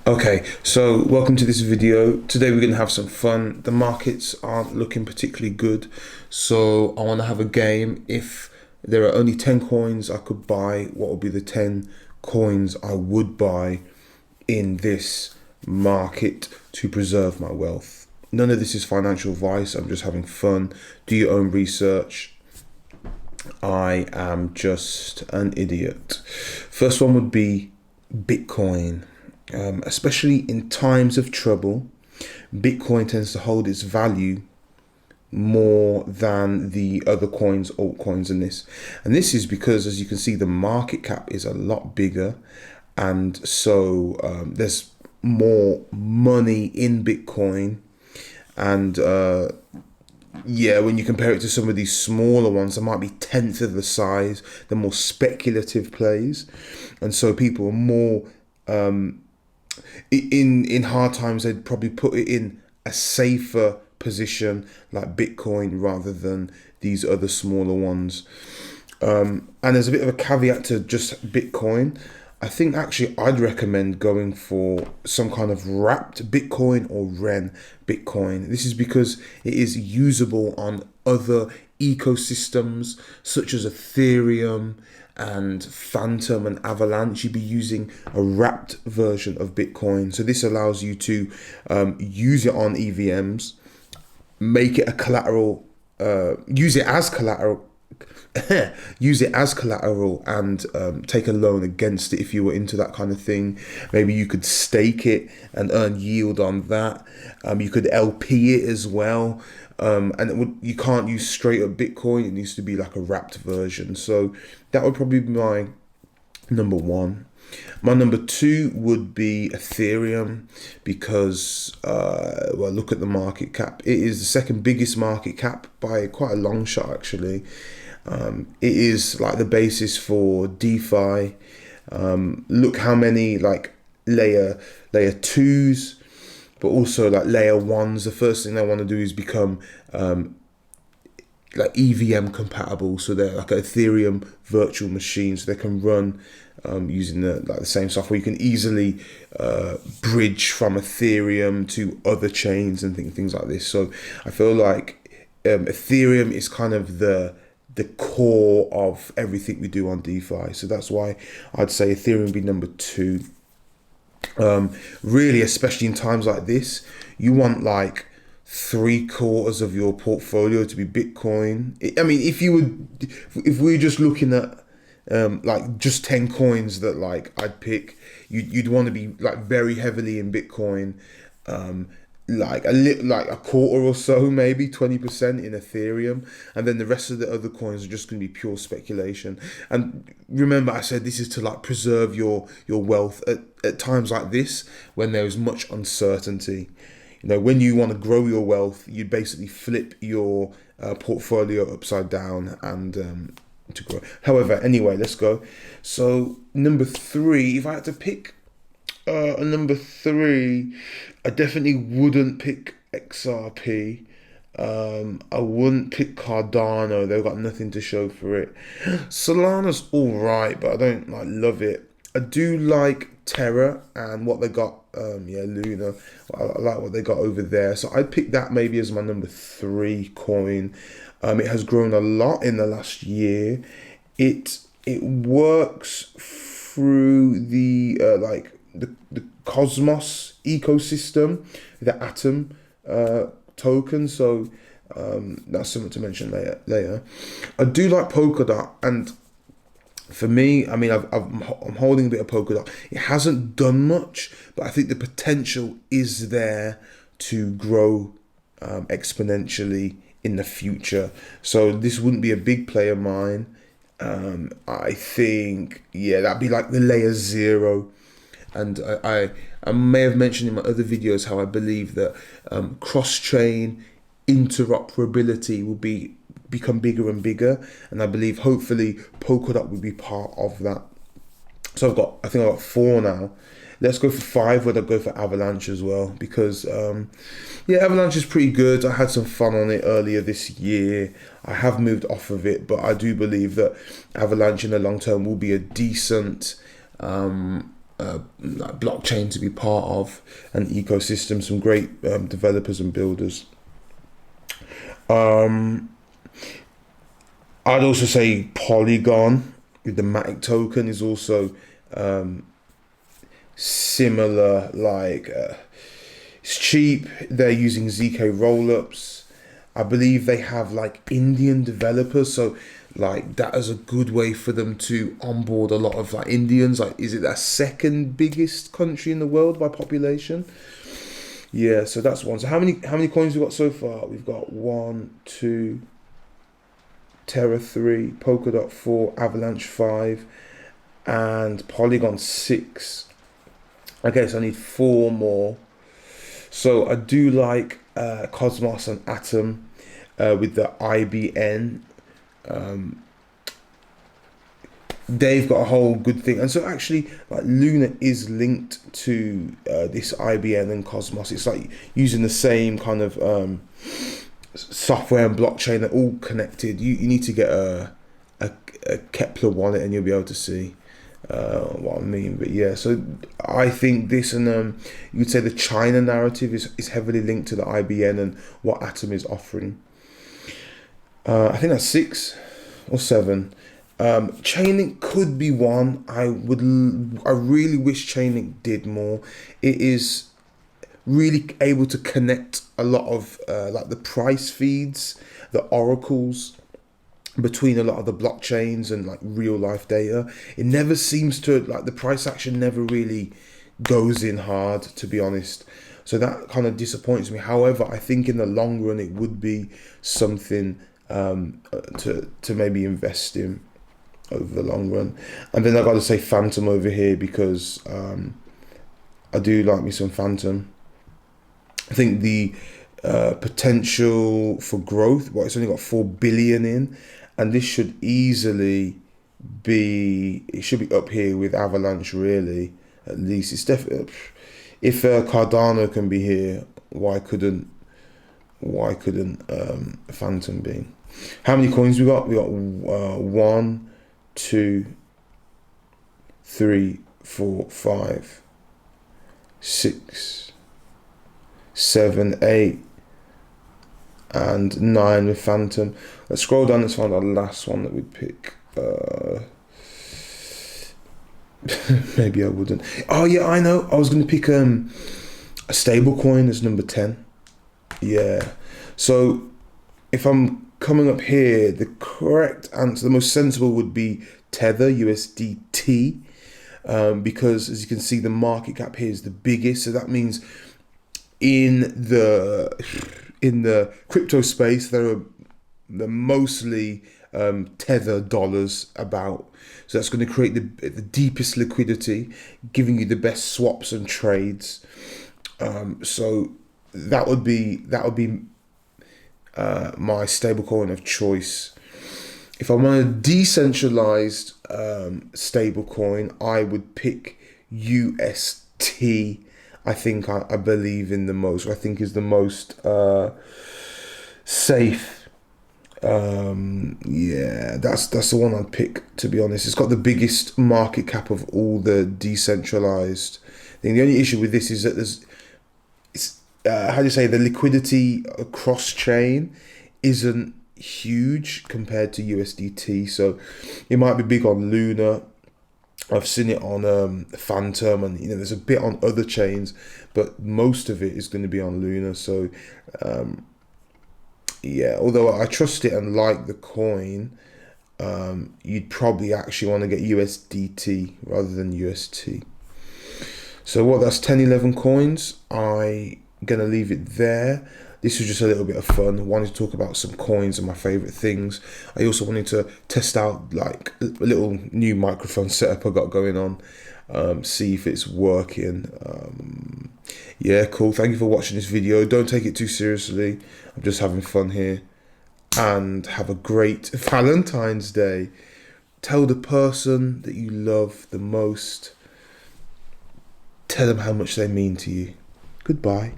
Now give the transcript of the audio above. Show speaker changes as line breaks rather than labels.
Okay, so welcome to this video. Today we're going to have some fun. The markets aren't looking particularly good, so I want to have a game. If there are only 10 coins I could buy, what would be the 10 coins I would buy in this market to preserve my wealth? None of this is financial advice. I'm just having fun. Do your own research. I am just an idiot. First one would be Bitcoin. Especially in times of trouble, Bitcoin tends to hold its value more than the other coins, altcoins, in this. And this is because, as you can see, the market cap is a lot bigger, and so there's more money in Bitcoin. And yeah, when you compare it to some of these smaller ones, that might be tenth of the size, the more speculative plays, and so people are more in hard times. They'd probably put it in a safer position like Bitcoin rather than these other smaller ones. And there's a bit of a caveat to just Bitcoin. I think actually I'd recommend going for some kind of wrapped Bitcoin or Ren Bitcoin. This is because it is usable on other ecosystems such as Ethereum and Phantom and Avalanche. You'd be using a wrapped version of Bitcoin. So this allows you to use it on EVMs, make it a collateral, use it as collateral use it as collateral, and take a loan against it if you were into that kind of thing. Maybe you could stake it and earn yield on that. You could LP it as well. And you can't use straight up Bitcoin. It needs to be like a wrapped version. So that would probably be my number one. My number two would be Ethereum because, well, look at the market cap. It is the second biggest market cap by quite a long shot, actually. It is like the basis for DeFi. Look how many like layer twos, but also like layer ones. The first thing they want to do is become like EVM compatible, so they're like an Ethereum virtual machine, so they can run using the same software. You can easily bridge from Ethereum to other chains and things like this. So I feel like Ethereum is kind of the core of everything we do on DeFi. So that's why I'd say Ethereum would be number two. Really, especially in times like this, you want like 3/4 of your portfolio to be Bitcoin. I mean, if we're just looking at like just 10 coins that like I'd pick, you'd want to be like very heavily in Bitcoin. Like like a quarter or so, maybe 20% in Ethereum, and then the rest of the other coins are just going to be pure speculation. And remember, I said this is to like preserve your wealth at times like this when there is much uncertainty. You know, when you want to grow your wealth, you basically flip your portfolio upside down and to grow. However, anyway, let's go. So number three, if I had to pick a number three, I definitely wouldn't pick XRP. I wouldn't pick Cardano. They've got nothing to show for it. Solana's all right, but I don't like love it. I do like Terra and what they got. Yeah, Luna. I like what they got over there. So I'd pick that maybe as my number three coin. It has grown a lot in the last year. It works through the the Cosmos ecosystem, the Atom token. So that's something to mention later. I do like Polkadot, and for me, I mean, I'm holding a bit of Polkadot. It hasn't done much, but I think the potential is there to grow exponentially in the future. So this wouldn't be a big play of mine. I think, yeah, that'd be like the layer zero. And I may have mentioned in my other videos how I believe that cross-chain interoperability will become bigger and bigger, and I believe hopefully Polkadot will be part of that. So I think I've got four now. Let's go for five, where I'd go for Avalanche as well, because yeah, Avalanche is pretty good. I had some fun on it earlier this year. I have moved off of it, but I do believe that Avalanche in the long term will be a decent like blockchain to be part of an ecosystem. Some great developers and builders. Um, I'd also say Polygon with the Matic token is also similar. Like it's cheap. They're using ZK rollups. I believe they have like Indian developers, so like that is a good way for them to onboard a lot of like Indians. Like, is it their second biggest country in the world by population? Yeah, so that's one. So how many coins we got so far? We've got one, two, Terra 3, Polkadot 4, Avalanche 5, and Polygon 6. Okay, so I need four more. So I do like Cosmos and Atom with the IBN. They've got a whole good thing, and so actually, like Luna is linked to this IBN and Cosmos. It's like using the same kind of software and blockchain. They're all connected. You need to get a Kepler wallet, and you'll be able to see what I mean. But yeah, so I think this and you'd say the China narrative is heavily linked to the IBN and what Atom is offering. I think that's 6 or 7. Chainlink could be one. I really wish Chainlink did more. It is really able to connect a lot of like the price feeds, the oracles between a lot of the blockchains and like real life data. It never seems to, like, the price action never really goes in hard, to be honest. So that kind of disappoints me. However, I think in the long run it would be something to maybe invest in over the long run. And then I got to say Phantom over here because I do like me some Phantom. I think the potential for growth, well, it's only got 4 billion in, and this should easily be, it should be up here with Avalanche, really. At least it's definitely, if Cardano can be here, why couldn't Phantom be? How many coins we got? We got 1, 2, 3, 4, 5, 6, 7, 8, and 9 with Phantom. Let's scroll down. Let's find our last one that we'd pick. Maybe I wouldn't. Oh yeah, I know. I was gonna pick a stable coin as number 10. Yeah. So if I'm coming up here, the correct answer, the most sensible would be Tether USDT, because as you can see, the market cap here is the biggest. So that means in the crypto space, they're mostly Tether dollars about. So that's going to create the deepest liquidity, giving you the best swaps and trades. So that would be my stablecoin of choice. If I want a decentralized stablecoin, I would pick UST. I think I believe in the most. I think is the most safe. Yeah, that's the one I'd pick, to be honest. It's got the biggest market cap of all the decentralized thing. The only issue with this is that how do you say, the liquidity across chain isn't huge compared to USDT. So it might be big on Luna. I've seen it on Phantom, and there's a bit on other chains, but most of it is going to be on Luna. So yeah, although I trust it and like the coin, you'd probably actually want to get USDT rather than UST. So that's 10, 11 coins. I'm gonna leave it there. This was just a little bit of fun. I wanted to talk about some coins and my favorite things. I also wanted to test out like a little new microphone setup I got going on, see if it's working. Yeah, cool. Thank you for watching this video. Don't take it too seriously. I'm just having fun here. And have a great Valentine's Day. Tell the person that you love the most. Tell them how much they mean to you. Goodbye.